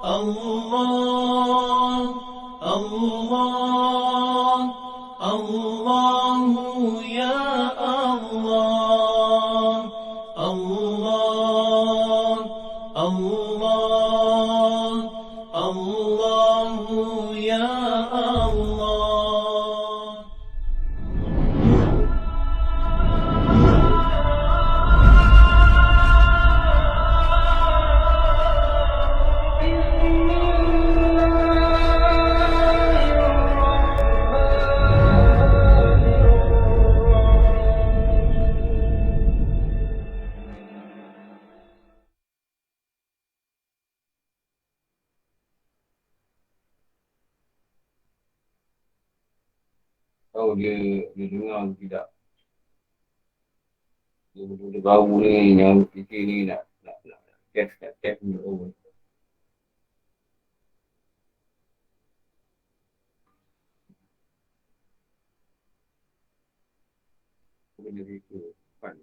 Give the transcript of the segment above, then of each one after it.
الله الله الله يا الله الله الله الله يا الله. Tahu dia dengar ke tidak. Dia baru ni yang kita ni nak test ni. Oh. Benda itu. Kan.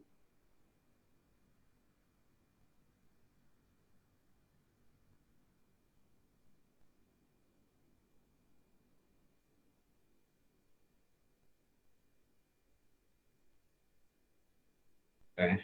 Eh.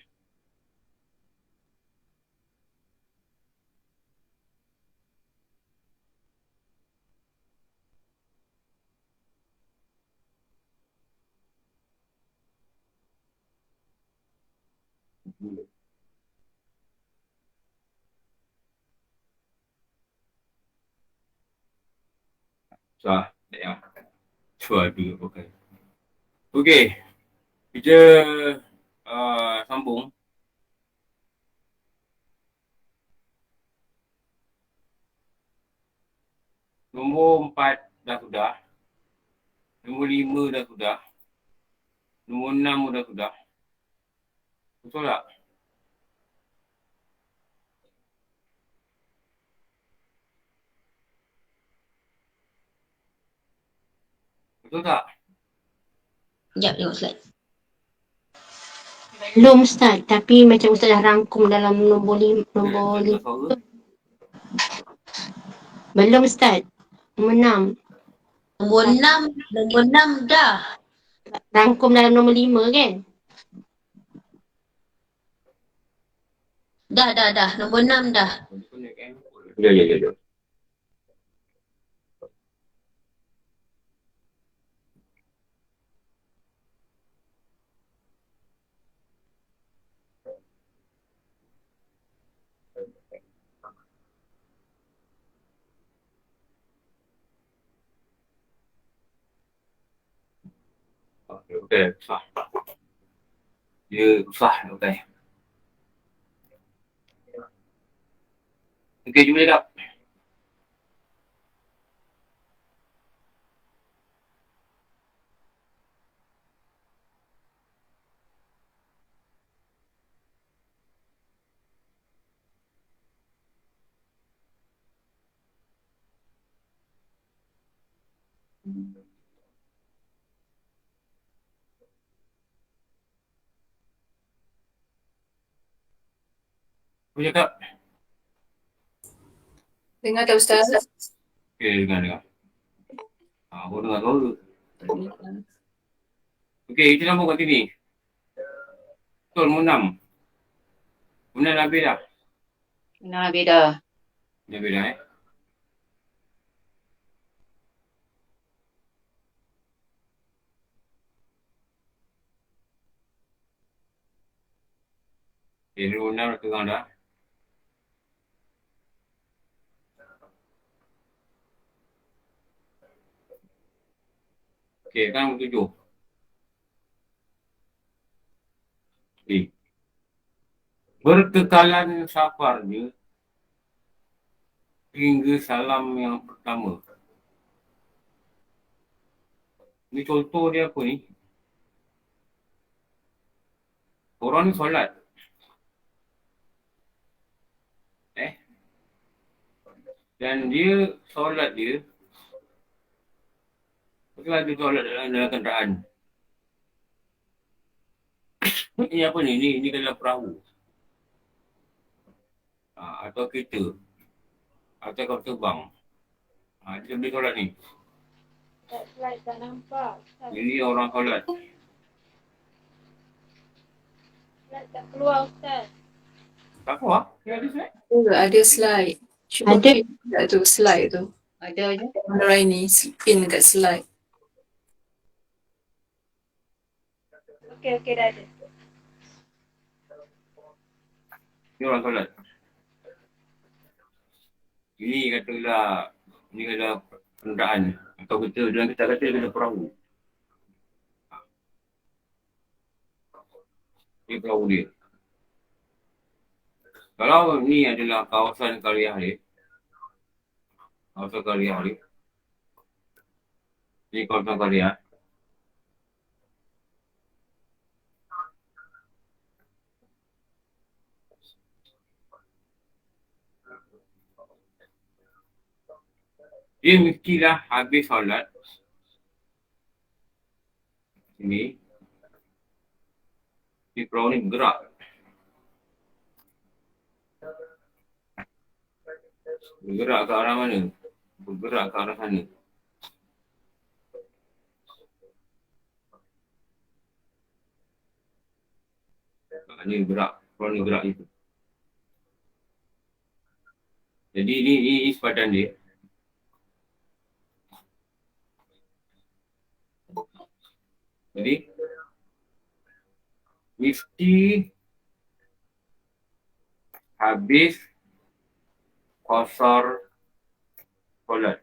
Sah. Tak payah. Cuba dulu. Okay. Okey. Kita sambung. Nombor 4 dah sudah. Nombor 5 dah sudah. Nombor 6 dah sudah. Betul tak? Betul tak? Sekejap tengok slide. Belum Ustaz, tapi macam Ustaz dah rangkum dalam nombor Nombor 5. suara. Belum Ustaz. Nombor 6. Nombor 6 dah. Rangkum dalam nombor 5 kan? Dah. Nombor 6 dah. Ya. Okey, sah. Dia sah, okey. Okey, jumpa cakap. Jumpa cakap. Dengar tak Ustaz? Okey, dengar. Aku dengar suara. Okey, kita sambung kat sini. Betul, nombor 6. Benar habis dah? Benar habis dah. Dah habis dah Okey, nombor 6 dah tegang dah. Okey, sekarang nombor 7. Okey. Berkekalan safarnya hingga salam yang pertama. Ni contoh dia apa ni? Orang ni solat. Dan dia solat dia Betul ada solat dalam kenderaan. Ini apa ni? Ni dalam perahu. Atau kereta. Atau kau terbang. Dia boleh solat ni. Tak slide, tak nampak. Ustaz. Ini orang solat. Slide tak keluar Ustaz. Tak kuat. Dia ada slide. Ada slide. Cuba Ada. pin kat tu slide tu. Ada je. Mana ni pin kat slide. Okey, dah ada. Ini orang solat. Ini katalah, ini kata penundaan. Atau kita, dalam kita kata kena perahu. Ini perahu dia. Kalau ni adalah kawasan Karya dia. Kawasan Karya dia. Ini kawasan Karya. Dia mestilah habis solat. Ini. Di perahu ni bergerak. Bergerak ke arah mana? Bergerak ke arah sana. Ini gerak. Perahu ni gerak itu. Jadi ini sepadan dia. Jadi mesti habis qasar solat.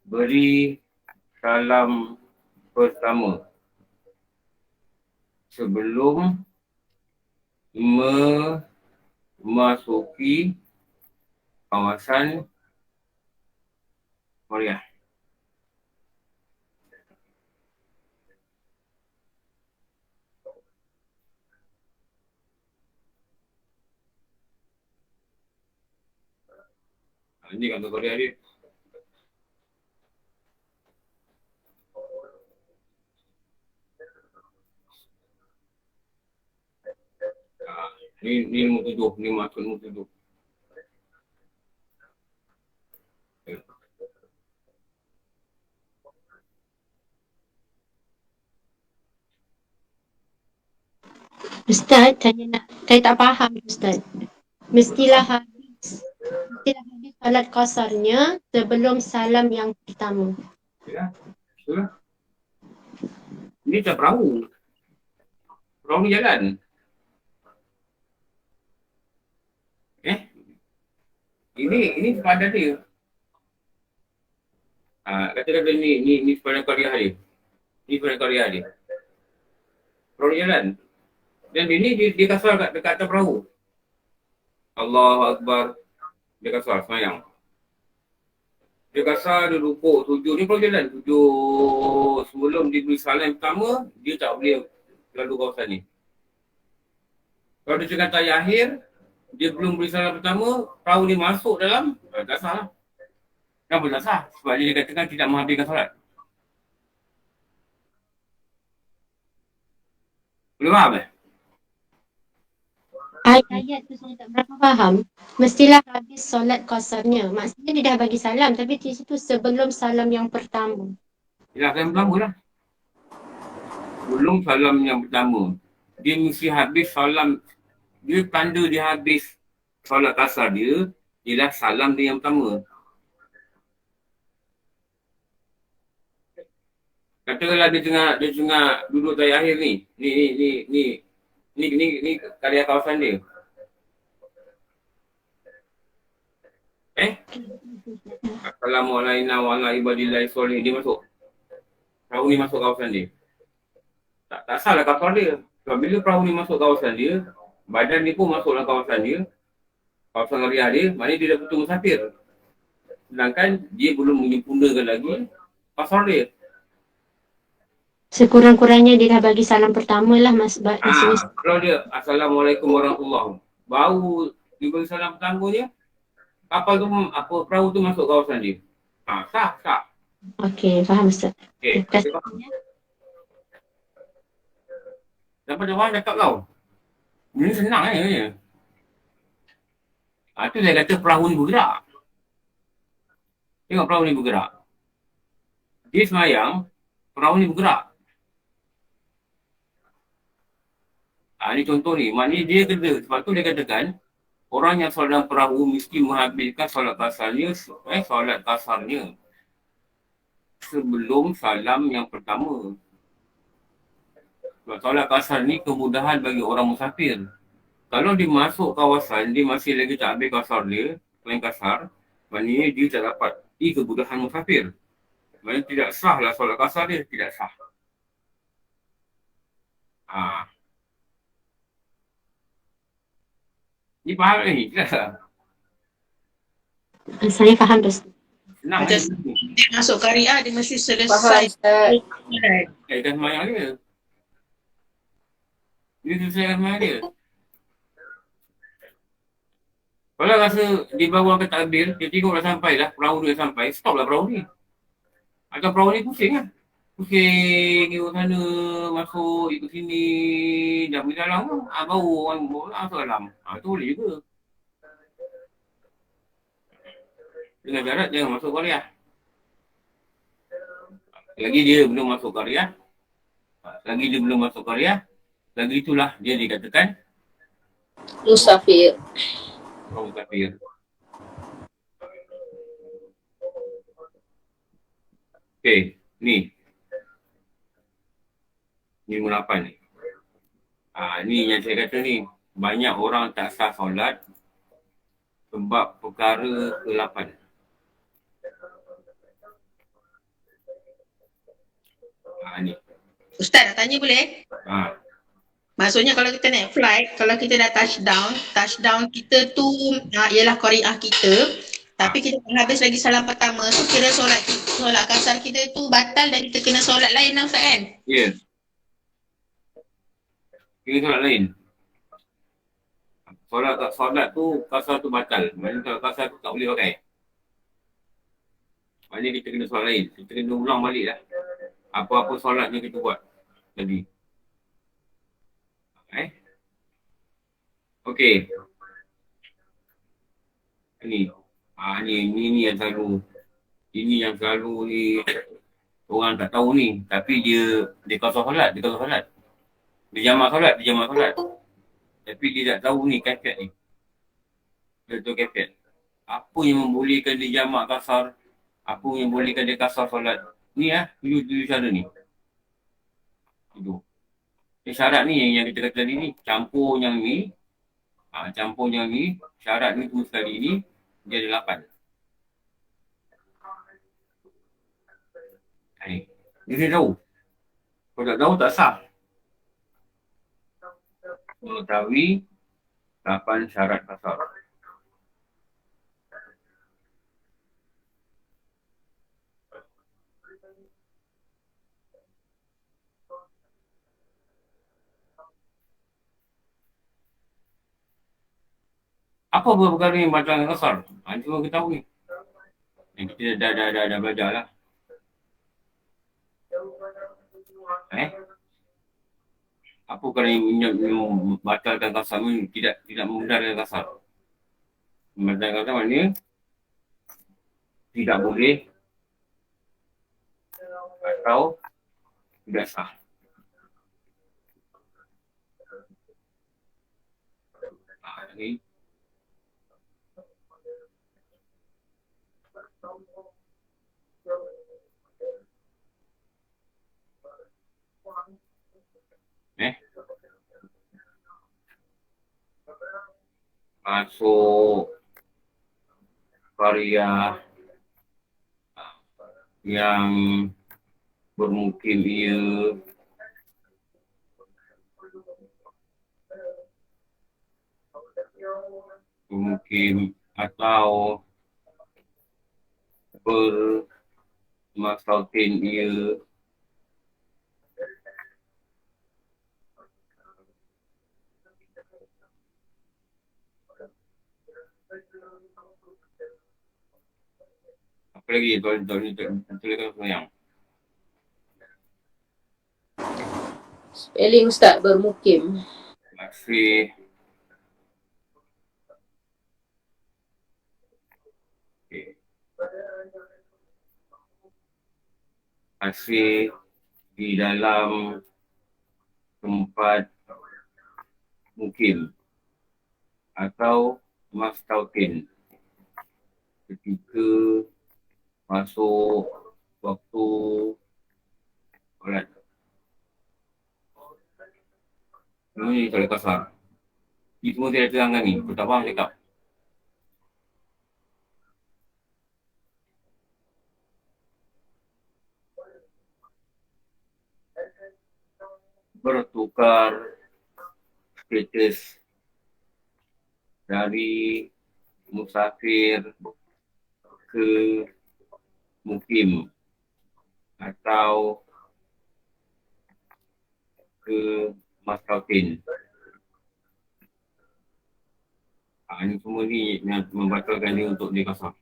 Beri salam pertama sebelum memasuki kawasan Korea. Ini kantor Korea dia. Ni nombor 7, ni masuk nombor 7. Ustaz, saya tak faham Ustaz. Mestilah habis salat qasarnya sebelum salam yang pertama. Ya, betul lah. Ini tak perahu. Perahu ni jalan. Ini sepadan dia. Kata-kata ni sepadan Korea dia. Ni sepadan Korea dia. Perahu ni jalan. Dan dia kasar dekat atas perahu. Allahu Akbar. Dia kasar, semayang. Dia kasar, dia rukuk, sujud. Ni perahu jalan. Sujud sebelum dia beri salam pertama, dia tak boleh lalu kawasan ni. Kalau dia tengah tahiyat akhir, dia belum beri salam pertama, perahu ni masuk dalam, tak sah lah. Kenapa tak sah? Sebab dia katakan tidak menghabiskan solat. Boleh faham Ayat tu saya tak berapa faham. Mestilah habis solat qasarnya. Maksudnya dia dah bagi salam tapi di situ sebelum salam yang pertama. Ya, salam pertama lah. Belum salam yang pertama. Dia mesti habis salam. Dia tanda dia habis solat kasar dia, ialah salam dia yang pertama. Katakanlah dia tengah duduk tahiyat akhir ni. Ni karya kawasan dia. Assalamualaikum warahmatullahi wabarakatuh. Dia masuk. Perahu ni masuk kawasan dia. Tak salah kawasan dia. Sebab bila perahu ni masuk kawasan dia, badan dia pun masuk dalam kawasan dia. Kawasan karya dia, maknanya dia dah betul musafir. Sedangkan dia belum menyempurnakan lagi pasal dia. Sekurang-kurangnya dia dah bagi salam pertama lah Mas. Kalau dia Assalamualaikum warahmatullahi wabarakatuh, baru dia bagi salam pertama dia, kapal tu, perahu tu masuk kawasan dia. Sah. Okey, faham Ustaz. Okey. Dapat jawab cakap kau. Ini senang je. Tu saya kata perahu ni bergerak. Tengok perahu ni bergerak. Dia semayang, perahu ni bergerak. Ni contoh ni. Maknanya dia kena. Sebab tu dia katakan, orang yang solat dalam perahu mesti menghabiskan solat kasarnya sebelum salam yang pertama. Sebab solat kasar ni kemudahan bagi orang musafir. Kalau dia masuk kawasan, dia masih lagi tak habis kasar dia, selain kasar, maknanya dia tak dapat kemudahan musafir. Maknanya tidak sah lah solat kasar dia, tidak sah. Ni faham ni? Jelas tak? Saya faham Ustaz. Senang Macam ni. dia masuk karya, dia mesti Faham selesai. Ustaz. Dah semayang dia. Dia selesaikan semayang dia. Kalau rasa di bawah ke takbir, dia tengok dah sampai dah, perahu dia sampai, stop lah perahu ni. Atau perahu ni pusing lah. Pusing, ikut sana, masuk, ikut sini, dah pergi dalam tu. Baru orang masuk dalam. Tu boleh juga. Dengan syarat jangan masuk qaryah. Lagi dia belum masuk qaryah. Lagi dia belum masuk qaryah. Lagi itulah dia dikatakan Musafir. orang kafir. Okey, ni. Ni 8 ni. Ni yang saya kata ni. Banyak orang tak sah solat sebab perkara ke-8. Ni. Ustaz nak tanya boleh? Maksudnya kalau kita naik flight, kalau kita dah touchdown kita tu ialah qariah kita, tapi kita tak habis lagi salam pertama tu, kira solat kasar kita tu batal dan kita kena solat lain lah Ustaz kan? Ya. Kira solat lain. Solat tu, kasar tu batal. Maksudnya kalau kasar tu tak boleh pakai. Maksudnya kita kena solat lain. Kita kena ulang balik lah. Apa-apa solat yang kita buat tadi. Okey. Ni yang selalu. Ini yang selalu ni orang tak tahu ni. Tapi dia kasar solat. Dia jamak solat. Tapi dia tak tahu ni kaifiat ni. Dia tahu kaifiat. Apa yang membolehkan dia jamak kasar? Apa yang membolehkan dia kasar solat? Ni tujuh cara ni. Itu. Syarat ni yang kita kata ni. Campur yang ni. Syarat ni semua sekali ni. Dia ada 8. Dia tahu. Kalau tak tahu tak sah. Mengetahui 8 syarat kasar. Apa perkara yang batalkan kasar? Cuma kita tahu ni. Yang kita dah belajar lah. Apa perkara yang batalkan kasar ni tidak membenarkan kasar? Membatalkan kasar maknanya tidak boleh atau tidak sah. Ni masuk karya yang bermukim ia bermukim atau bermasautin ia apa lagi tuliskan sayang. Spelling Ustaz, bermukim. Masih Okay. Asir di dalam tempat mukim atau mastautin ketika masuk waktu solat. Ini solat kasar. Ini semua saya terangkan ni. Kau tak faham cakap. Bertukar status dari musafir ke mukim atau ke mastautin. Ini semua ni yang membatalkan dia untuk dia kasar.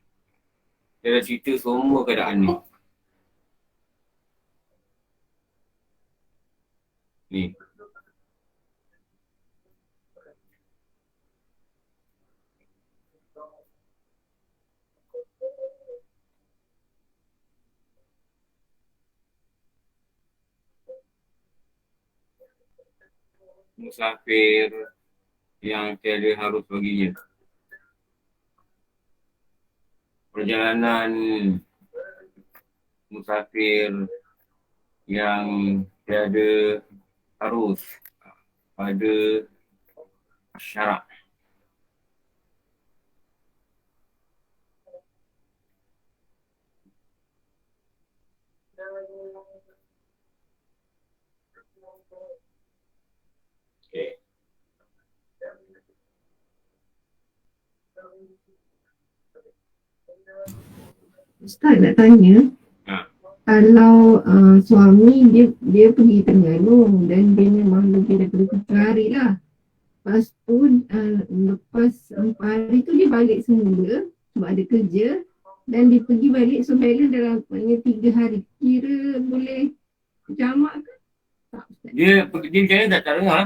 Dia dah cerita semua keadaan ni. Ni. Musafir yang tiada harus baginya. Perjalanan musafir yang tiada harus pada syarak. Okay. Ustaz nak tanya, Ha. kalau suami dia pergi Terengganu dan dia memang lebih daripada 7 hari lah. Lepas tu lepas 4 hari tu dia balik semula sebab ada kerja dan dia pergi balik so balance dalam 3 hari. Kira boleh jamak ke? Tak, Ustaz. Dia macam mana tak dengar?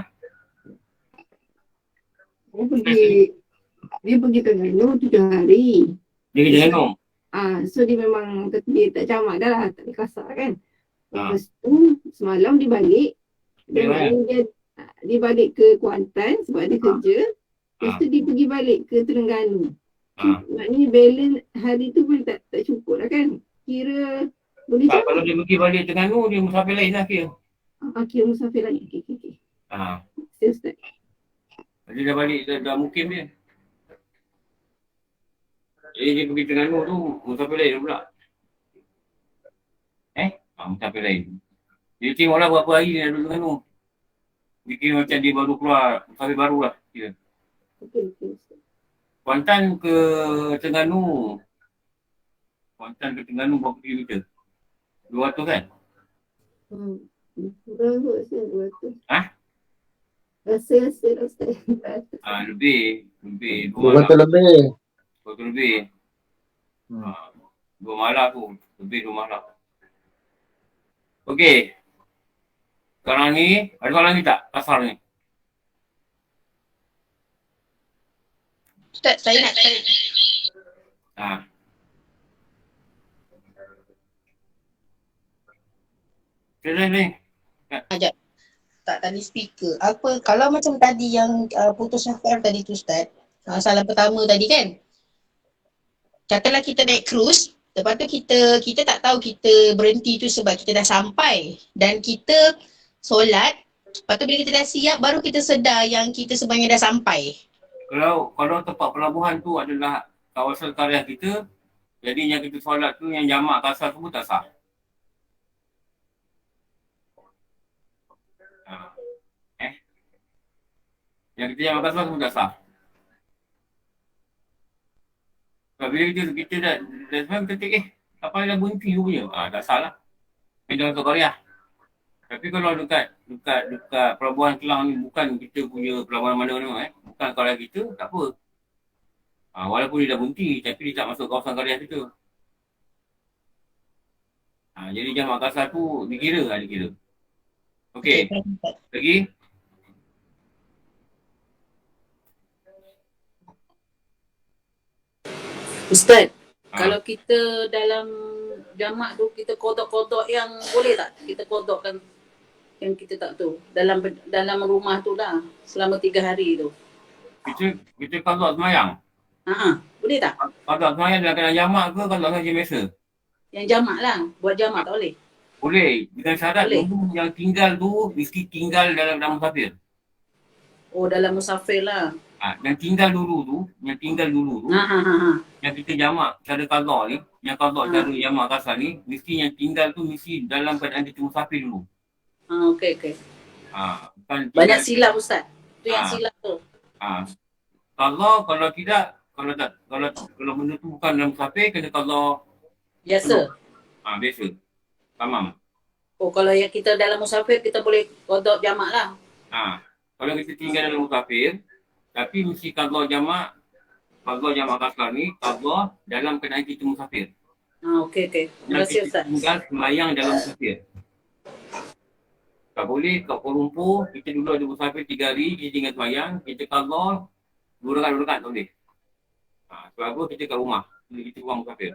Dia pergi Terengganu 7 hari. Dia kerja Terengganu. So dia memang dia tak jamak dah lah, tak kasar kan. Ah. Lepas tu semalam dia balik. Dia Dan mana? maknanya dia balik ke Kuantan sebab dia kerja. Lepas Ah. tu dia pergi balik ke Terengganu. Ah. Maknanya balance hari tu boleh tak cukup lah kan. Kira boleh Tak, kalau jamak. dia pergi balik Terengganu, dia musafir lain lah kira. Kira musafir lagi. Okay. Ustaz. Dia dah balik dah mukim dia. Jadi dia pergi Terengganu tu, musafir lain pula. Musafir lain. Dia tengoklah berapa hari dia dah duduk Terengganu. Dia kira macam dia baru keluar, musafir baru lah kira. Okay, Ustaz. Kuantan ke Terengganu. Kuantan ke Terengganu berapa kilometer? 200 kan? Kurang kot Ustaz, 200. Hah? Rasa lah Ustaz. Lebih. 200 lebih. 200 lebih. 2 malam tu. Lebih 2 malam. Okey. Sekarang ni, ada soalan ni tak? Kasar ni. Ustaz, saya nak tanya. Kira ni. Tak tadi speaker. Apa kalau macam tadi yang putus syafar tadi tu Ustaz. Salam pertama tadi kan. Katalah kita naik cruise, lepas tu kita tak tahu kita berhenti tu sebab kita dah sampai dan kita solat. Lepas tu bila kita dah siap baru kita sedar yang kita sebenarnya dah sampai. Kalau tempat pelabuhan tu adalah kawasan karya kita, jadi yang kita solat tu yang jamak kasar semua tak sah. Yang kita jamak kasar semua tak sah. Sebab bila kita dah sebenarnya kita cek apa dah berhenti punya. Tak salah. Jangan untuk karya. Tapi kalau dekat pelabuhan Kelang ni bukan kita punya pelabuhan mana-mana bukan karya kita, tak apa. Walaupun dia dah berhenti tapi dia tak masuk kawasan karya kita. Jadi jamak kasar tu dikira. Okey. Lagi? Ustaz, Kalau kita dalam jamak tu kita kodok-kodok yang boleh tak? Kita kodokkan yang kita tak tahu dalam rumah tu lah selama 3 hari tu. Kita qada semayang. Boleh tak? Qada semayang dalam keadaan jamak ke qada saja biasa? Yang jamak lah. Buat jamak tak boleh. Boleh. Dengan syarat Boleh. dulu yang tinggal tu mesti tinggal dalam musafir. Oh, dalam musafir lah. Yang tinggal dulu tu, yang kita jamak cara qada ni, yang qada cara jamak kasar ni, mesti yang tinggal tu mesti dalam keadaan kita musafir dulu. Okey. Bukan Banyak silap Ustaz. Tu yang silap tu. Kalau tidak, kalau benda tu bukan dalam musafir, kena qada Biasa. biasa. Tamam. Oh, kalau yang kita dalam musafir kita boleh kodok jamak lah. Kalau kita tinggal dalam musafir, tapi mesti qada jamak kasar ni, qada dalam keadaan kita musafir. Okey. Terima kasih Ustaz. Tinggal semayang dalam musafir. Tak boleh kat Kuala Lumpur, kita dulu ada musafir 3 hari, kita tinggal semayang, kita qada 2 rakaat tak boleh. Sebab apa? Kita kat rumah, kita buang musafir.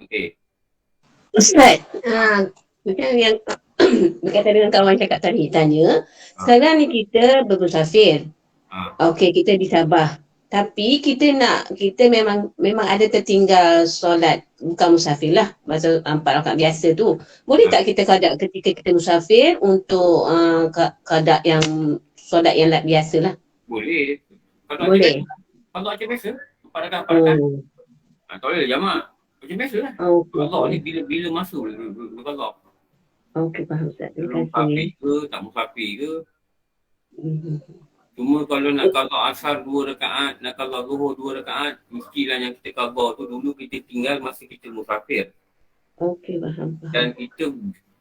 Okey. Ustaz, macam yang berkaitan dengan kawan cakap tadi, tanya, sekarang ni kita bermusafir. Okey, kita di Sabah. Tapi kita memang ada tertinggal solat, bukan musafir lah, masa 4 rakaat biasa tu. Boleh tak kita qada ketika kita musafir untuk qada yang solat yang biasa lah? Boleh. Boleh. Qada macam biasa, 4 rakaat. Tak boleh jamak. Macam biasa lah. Qada ni bila masa boleh qada. Okey, faham Ustaz. Terima musafir ke, tak musafir ke. Cuma kalau nak qada asar 2 rakaat, nak qada zuhur 2 rakaat, mestilah yang kita qada tu dulu kita tinggal masa kita musafir. Okey, faham. Dan kita,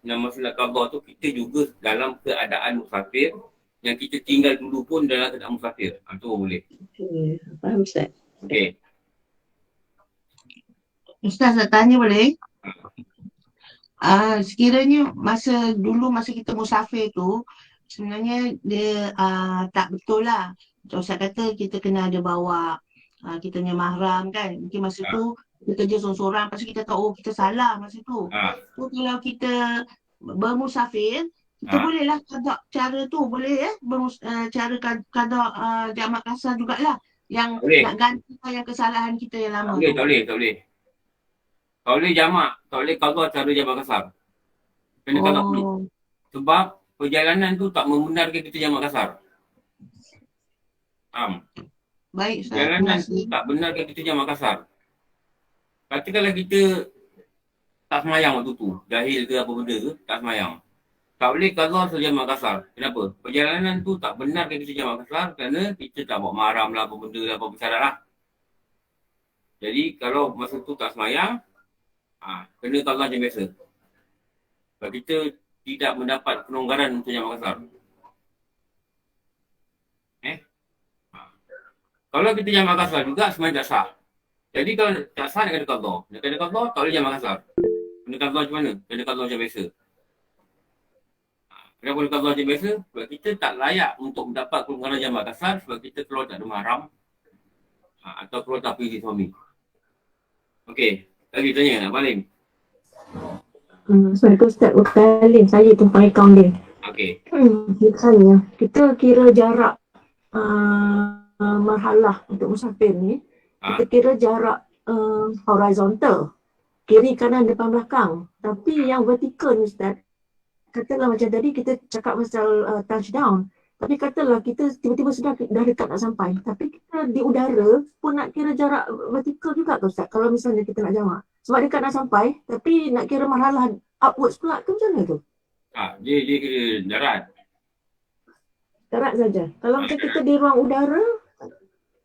yang masalah qada tu, kita juga dalam keadaan musafir, yang kita tinggal dulu pun dalam keadaan musafir. Tu boleh. Okey, faham Ustaz. Okey. Ustaz, nak tanya boleh? Sekiranya masa kita musafir tu, sebenarnya dia tak betul lah. Ustaz kata kita kena ada bawa kita punya mahram kan. Mungkin masa tu kita kerja sorang-sorang, lepas tu kita tahu kita salah masa tu. So kalau kita bermusafir, kita bolehlah qada cara tu, boleh cara qada jamak kasar jugalah. Yang boleh. Nak gantikan yang kesalahan kita yang lama. Tak boleh. Tak boleh jamak, tak boleh qada cara jamak kasar. Kena qada pelik. Sebab perjalanan tu tak membenarkan kita jamak kasar. Baik Ustaz. Perjalanan tu tak benarkan kita jamak kasar. Katakanlah kita tak semayang waktu tu, jahil ke apa benda ke, tak semayang. Tak boleh qada saja jamak kasar. Kenapa? Perjalanan tu tak benarkan kita jamak kasar kerana kita tak bawa mahram lah, apa benda lah, apa bersyarat lah. Jadi kalau masa tu tak semayang, kena qada macam biasa. Sebab kita tidak mendapat pelonggaran untuk jamak kasar. Kalau kita jamak kasar juga sebenarnya tak sah. Jadi kalau tak sah nak kena qada. Nak kena qada tak boleh jamak kasar. Kena qada macam mana? Kena qada macam biasa. Kenapa kena qada macam biasa? Sebab kita tak layak untuk mendapat pelonggaran jamak kasar sebab kita keluar tak ada mahram atau keluar tak pergi suami. Okey, lagi tanya nak Malim. Assalamualaikum Ustaz Utalim, saya tumpang akaun dia. Okey. Misalnya, kita kira jarak marhalah untuk musafir ni, kita kira jarak horizontal, kiri kanan depan belakang. Tapi yang vertikal ni Ustaz, katalah macam tadi kita cakap pasal touchdown, tapi katalah kita tiba-tiba sudah dah dekat nak sampai, tapi kita di udara pun nak kira jarak vertikal juga ke Ustaz, kalau misalnya kita nak jamak. Sebab dekat nak sampai, tapi nak kira marhalah upwards pula ke macam mana tu? Dia kira darat. Darat saja. Kalau macam kita di ruang udara,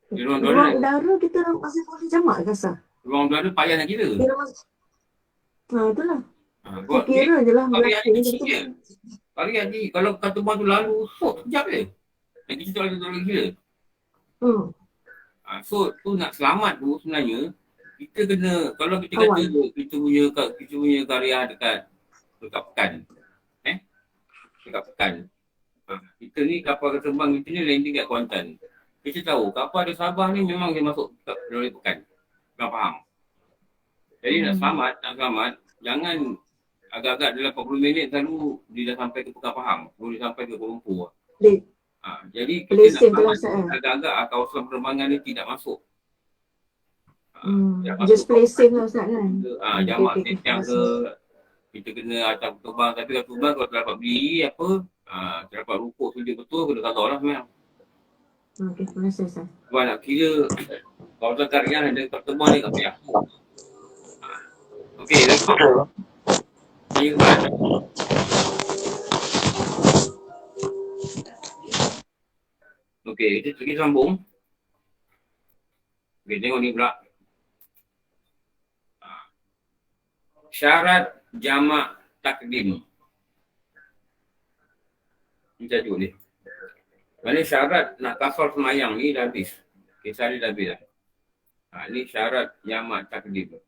di ruang udara kita masih boleh jamak kasar. Ruang udara payah nak kira. Itulah. Kira je lah. Kali haji, kalau kata buang tu lalu, sekejap je. Dan kita tak boleh kira. So, tu nak selamat tu sebenarnya, kita kena, kalau kita kata kita punya karya dekat pekan. Dekat pekan. Kita ni kapal terbang kita ni lain dekat Kuantan. Kita tahu kapal dari Sabah ni memang dia masuk dalam pekan. Kau faham? Jadi nak selamat, jangan agak-agak dalam 40 minit selalu dia dah sampai ke Pekan Faham, baru dia sampai ke Kuala Lumpur. Jadi kita nak selamat agak-agak kawasan penerbangan ni tidak masuk. Just play safe lah Ustaz kan? Jamak yang ke, kita kena acak terbang, tapi kalau terbang kalau tak dapat beli apa, tak dapat rukuk sujud betul, kena kata lah sebenarnya. Okey, terima kasih Ustaz. Sebab nak kira kawasan karya ada tempat terbang ni kat pihak. Okey, lepas ini kemana? Okey, kita sambung. Okey, tengok ni pula. Syarat jamak takdim. Ini tajuk ni. Mana syarat nak kasar semayang ni dah habis. Kisah ni dah habis dah. Ni syarat jamak takdim.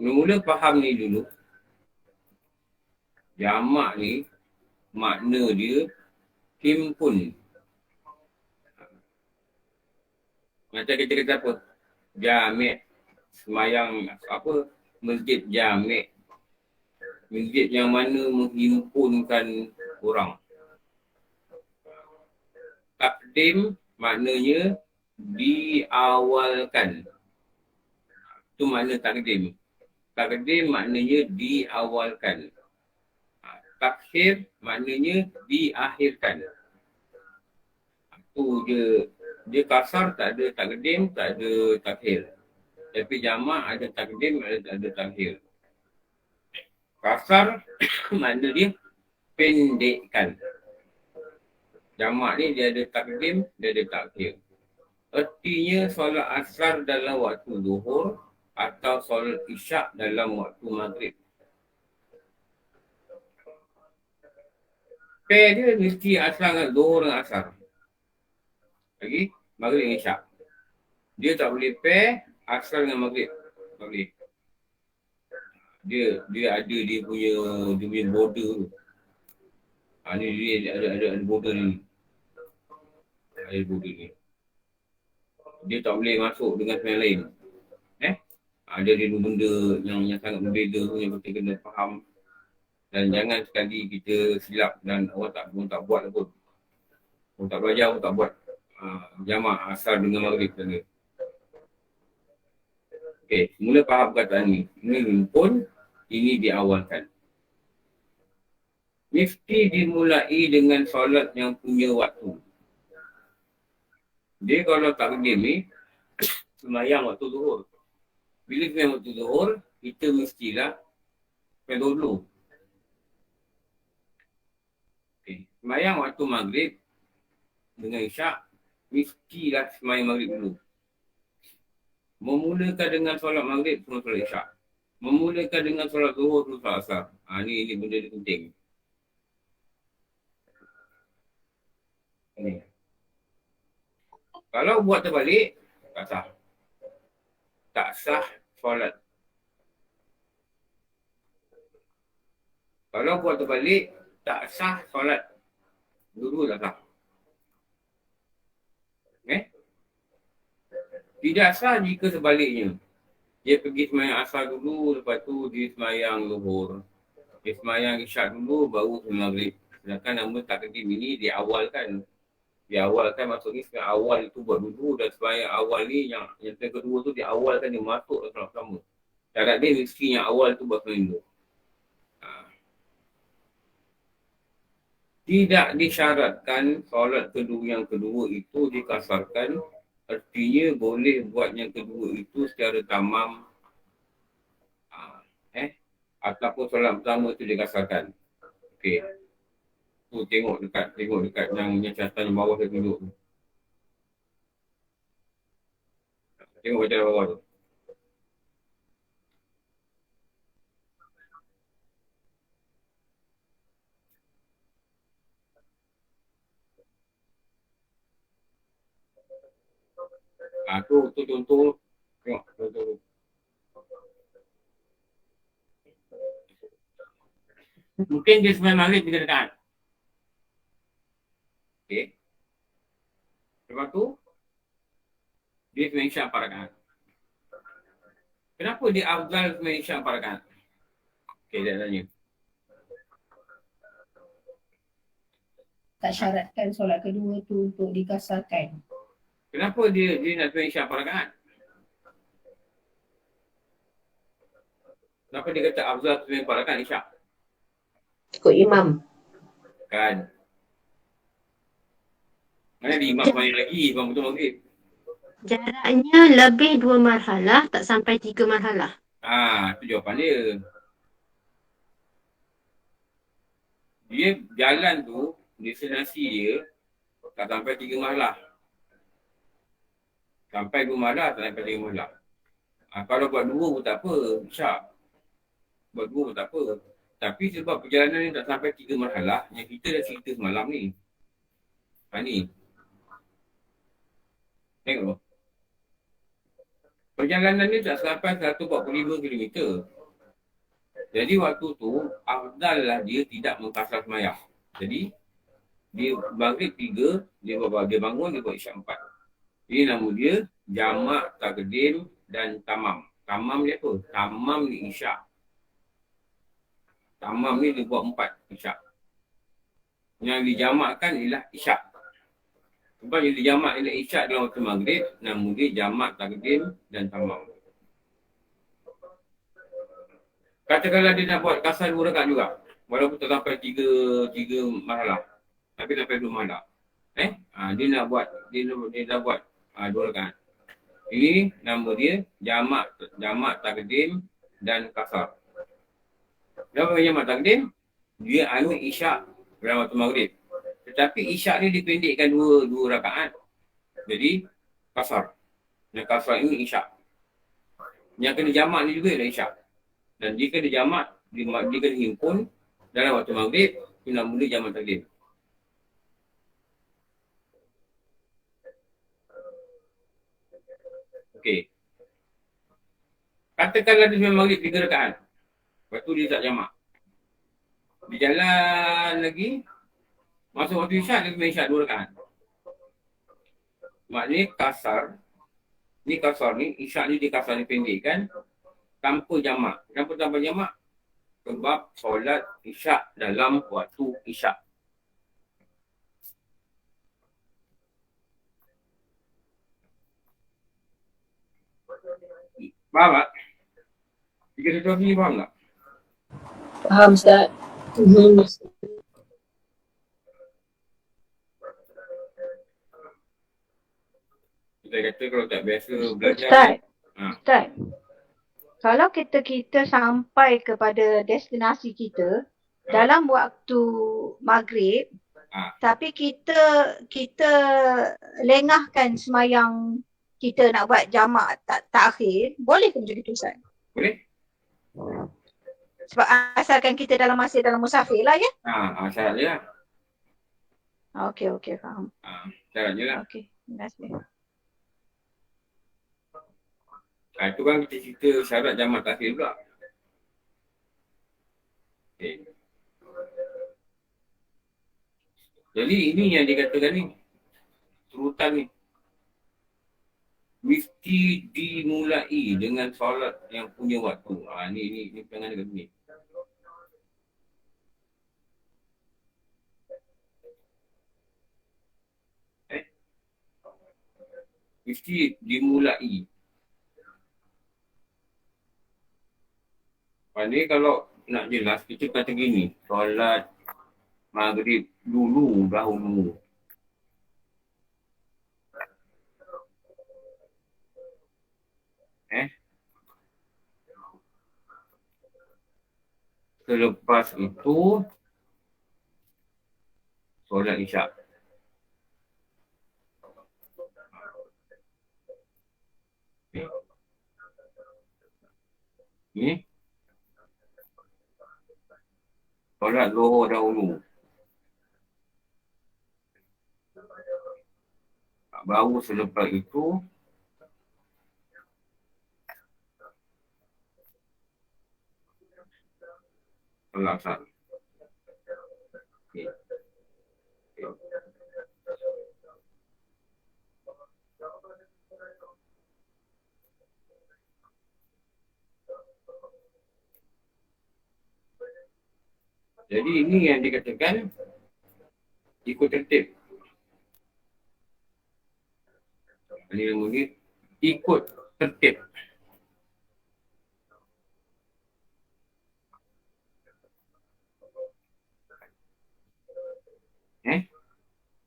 Mula faham ni dulu. Jamak ni makna dia himpun. Macam kita kata apa? Jami'. Semayang apa? Masjid jami'. Masjid yang mana menghimpunkan orang. Takdim maknanya diawalkan. Itu makna takdim. Takdim maknanya diawalkan. Takhir maknanya diakhirkan. Itu dia kasar tak ada takdim, tak ada takhir. Tapi jamak ada takdim, ada takhir. Kasar makna dia pendekkan. Jamak ni dia ada takdim, dia ada takhir. Artinya solat asar dalam waktu zuhur atau solat isyak dalam waktu maghrib. Pair dia mesti asar dengan zuhur dengan asar. Lagi maghrib dengan isyak. Dia tak boleh pair asar dengan maghrib. Tak boleh. Dia ada dia punya border tu. Ni dia ada border ni. Ada border ni. Dia tak boleh masuk dengan sembahyang lain. Ada benda yang sangat berbeza tu yang kita kena faham. Dan jangan sekali kita silap dan orang tak buat pun. Orang tak belajar pun tak buat jamak asar dengan maghrib sana. Okey, mula faham perkataan ni. Ini himpun, ini diawalkan. Mesti dimulai dengan solat yang punya waktu. Dia kalau takdim ni, sembahyang waktu zuhur. Bila sembahyang waktu zuhur, kita mestilah sembahyang dulu. Okay. Sembahyang waktu maghrib dengan isyak, mestilah sembahyang maghrib dulu. Memulakan dengan solat maghrib, semua solat isyak. Memulakan dengan solat zuhur, semua solat asar. Ini benda dia penting. Ni. Kalau buat terbalik, tak sah. Tak sah solat. Kalau buat terbalik, tak sah solat. Dulu tak sah. Tidak sah jika sebaliknya. Dia pergi semayang asar dulu, lepas tu dia semayang zuhur. Dia semayang isyak dulu, baru semayang maghrib. Sedangkan nama takdim ini diawalkan. Diawalkan maksudnya semayang awal itu buat dulu dan semayang awal ni yang kedua tu diawalkan dia masuk dalam sama. Syarat dia mesti yang awal tu buat semayang dulu. Tidak disyaratkan solat yang kedua itu dikasarkan. Artinya boleh buat yang kedua itu secara tamam. Ataupun solat pertama itu dikasarkan. Okey. Tu tengok dekat yang catatan bawah saya tunjuk tu. Tengok baca bawah tu. Tu contoh. Tengok contoh tu. Mungkin dia sebenarnya maghrib tiga rakaat. Okey. Lepas tu Dia sembahyang isyak 4 rakaat. Kenapa dia afdal sembahyang isyak 4 rakaat? Okey, dia tanya. Tak syaratkan solat kedua tu untuk dikasarkan. Kenapa dia nak sembahyang isyak 4 rakaat? Kenapa dia kata afdal sembahyang 4 rakaat isyak? Ikut imam. Kan. Mana ada imam sembahyang lagi, imam betul maghrib. Jaraknya lebih 2 marhalah, tak sampai 3 marhalah. Itu jawapan dia. Dia jalan tu, destinasi dia tak sampai 3 marhalah. Sampai 2 marhalah, tak sampai 3 marhalah. Kalau buat 2 pun tak apa, isyak. Buat 2 pun tak apa. Tapi sebab perjalanan ni tak sampai 3 marhalah, yang kita dah cerita semalam ni. Ni. Tengok. Perjalanan ni tak sampai 145 km. Jadi waktu tu, afdal lah dia tidak mengkasar semayang. Jadi, dia maghrib 3, dia bangun, dia buat isyak 4. Ini nama dia jamak, takdim dan tamam. Tamam dia apa? Tamam ni isyak. Tamam ni dia buat 4 isyak. Yang dijamakkan ialah isyak. Sebab yang dijamak ialah isyak dalam waktu maghrib, nama dia jamak, takdim dan tamam. Katakanlah dia nak buat kasar 2 rakaat juga. Walaupun tak sampai 3 marhalah. Tapi sampai 2 marhalah. Dia nak buat 2 rakaat. Ini nama dia jamak, takdim dan kasar. Kenapa jamak takdim? Dia isyak dalam waktu maghrib. Tetapi isyak ni dipendekkan 2 rakaat. Jadi kasar. Yang kasar ini isyak. Yang kena jamak ni juga ialah isyak. Dan jika dia jamak, dia kena himpun dalam waktu maghrib, itu nak mula jamak takdim. Okey. Katakanlah dia sembahyang maghrib 3 rakaat. Lepas tu dia tak jamak. Dia jalan lagi. Masuk waktu isyak, dia sembahyang isyak 2 rakaat. Maknanya kasar. Ni kasar ni, isyak ni dia kasar dipendekkan tanpa jamak. Kenapa tanpa jamak? Sebab solat isyak dalam waktu isyak. Faham tak? Tiga situasi ni faham tak? Faham, Ustaz. Kita kata kalau tak biasa belajar. Ustaz, Ustaz. Kalau kita sampai kepada destinasi kita dalam waktu maghrib, tapi kita lengahkan semayang kita nak buat jamak takhir, boleh ke macam itu, Ustaz? Boleh. Sebab asalkan kita masih dalam musafir lah ya? Syarat je lah. Okey, faham. Syarat je lah. Okey, terima kasih. Itu kan kita cerita syarat jamak takhir pula. Okay. Jadi ini yang dikatakan ni. Turutan ni. Mesti dimulai dengan solat yang punya waktu. Ni pengen dekat ni. Mesti dimulai. Maksudnya kalau nak jelas, kita kata gini. Solat maghrib dahulu. Selepas itu solat isyak. Ni solat zuhur dahulu. Baru selepas itu solat asar. Okay. Jadi ini yang dikatakan ikut tertib. Ini namanya ikut tertib.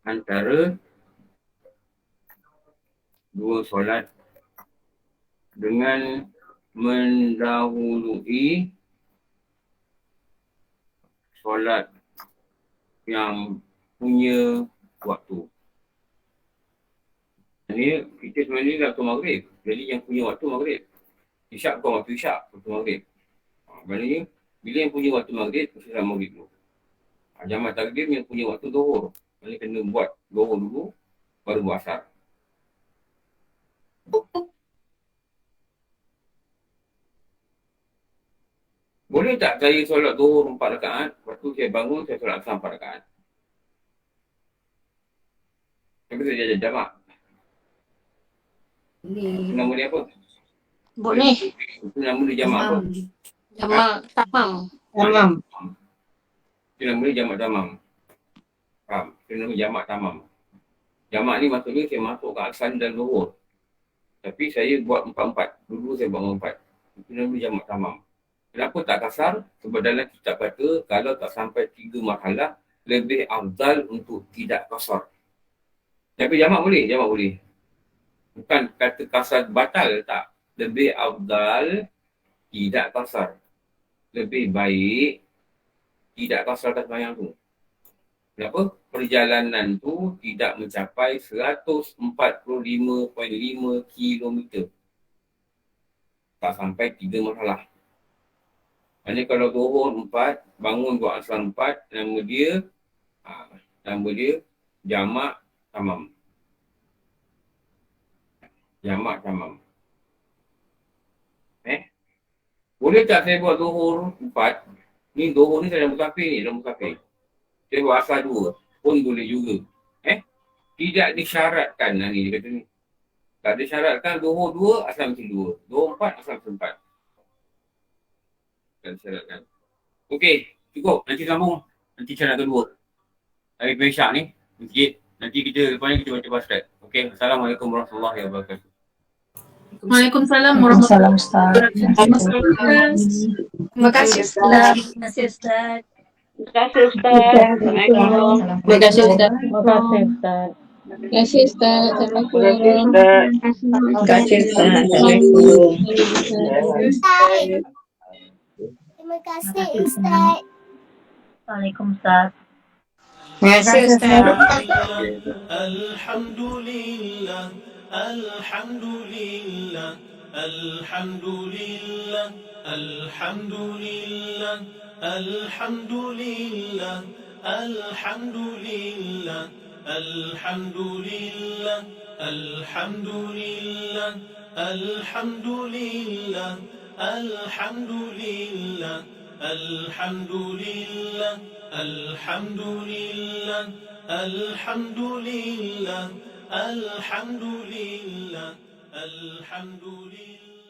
Antara dua solat dengan mendahului solat yang punya waktu. Ini kita sebenarnya dah waktu maghrib. Jadi yang punya waktu maghrib. Isyak bukan waktu isyak, waktu maghrib. Maknanya bila yang punya waktu maghrib, mesti dalam maghrib dulu. Jamak takdim yang punya waktu zuhur. Maknanya kena buat zuhur dulu, baru buat asar. Boleh tak saya solat zuhur 4 rakaat, lepas tu saya bangun, saya solat asar 4 rakaat? Tapi saya jajan jamak. Nama dia apa? Boleh. Itu nama dia jamak apa? Jamak tamam. Tamam. Itu nama dia jamak tamam. Faham? Itu nama jamak tamam. Jamak ni maksudnya saya masuk ke asar dan zuhur. Tapi saya buat 4-4. Dulu saya buat 4. Itu nama dia jamak tamam. Kenapa tak kasar? Sebab dalam kitab kata, kalau tak sampai 3 marhalah, lebih afdal untuk tidak kasar. Tapi jamak boleh, jamak boleh. Bukan kata kasar batal, tak. Lebih afdal tidak kasar. Lebih baik tidak kasarkan sembahyang tu. Kenapa? Perjalanan tu tidak mencapai 145.5 kilometer. Tak sampai 3 marhalah. Maksudnya kalau zuhur 4, bangun buat asar 4, nama dia jamak tamam. Jamak tamam. Boleh tak saya buat zuhur 4? Ni zuhur ni saya dah musafir ni, dah musafir. Saya buat asar 2 pun boleh juga. Tidak disyaratkan ni, dia kata ni. Tak disyaratkan zuhur 2, asar mesti 2. Zuhur 4, asar mesti 4. Tak disyaratkan. Okey, cukup. Nanti sambung. Nanti syarat kedua. Hari Besyak ni, sikit. Nanti kita, lepas ni kita baca Ustaz. Okey, Assalamualaikum warahmatullahi wabarakatuh. Waalaikumsalam warahmatullahi wabarakatuh. Terima kasih Ustaz. Terima kasih Ustaz. Terima kasih Ustaz. Assalamualaikum. Terima kasih Ustaz. Terima kasih Ustaz. Terima kasih Ustaz. Assalamualaikum. Terima kasih Ustaz. Assalamualaikum. Terima kasih Ustaz. Waalaikumsalam. Terima kasih Ustaz. Alhamdulillah, alhamdulillah, alhamdulillah, alhamdulillah, alhamdulillah, alhamdulillah, alhamdulillah, alhamdulillah, alhamdulillah, alhamdulillah, alhamdulillah, alhamdulillah, alhamdulillah, alhamdulillah, alhamdulillah.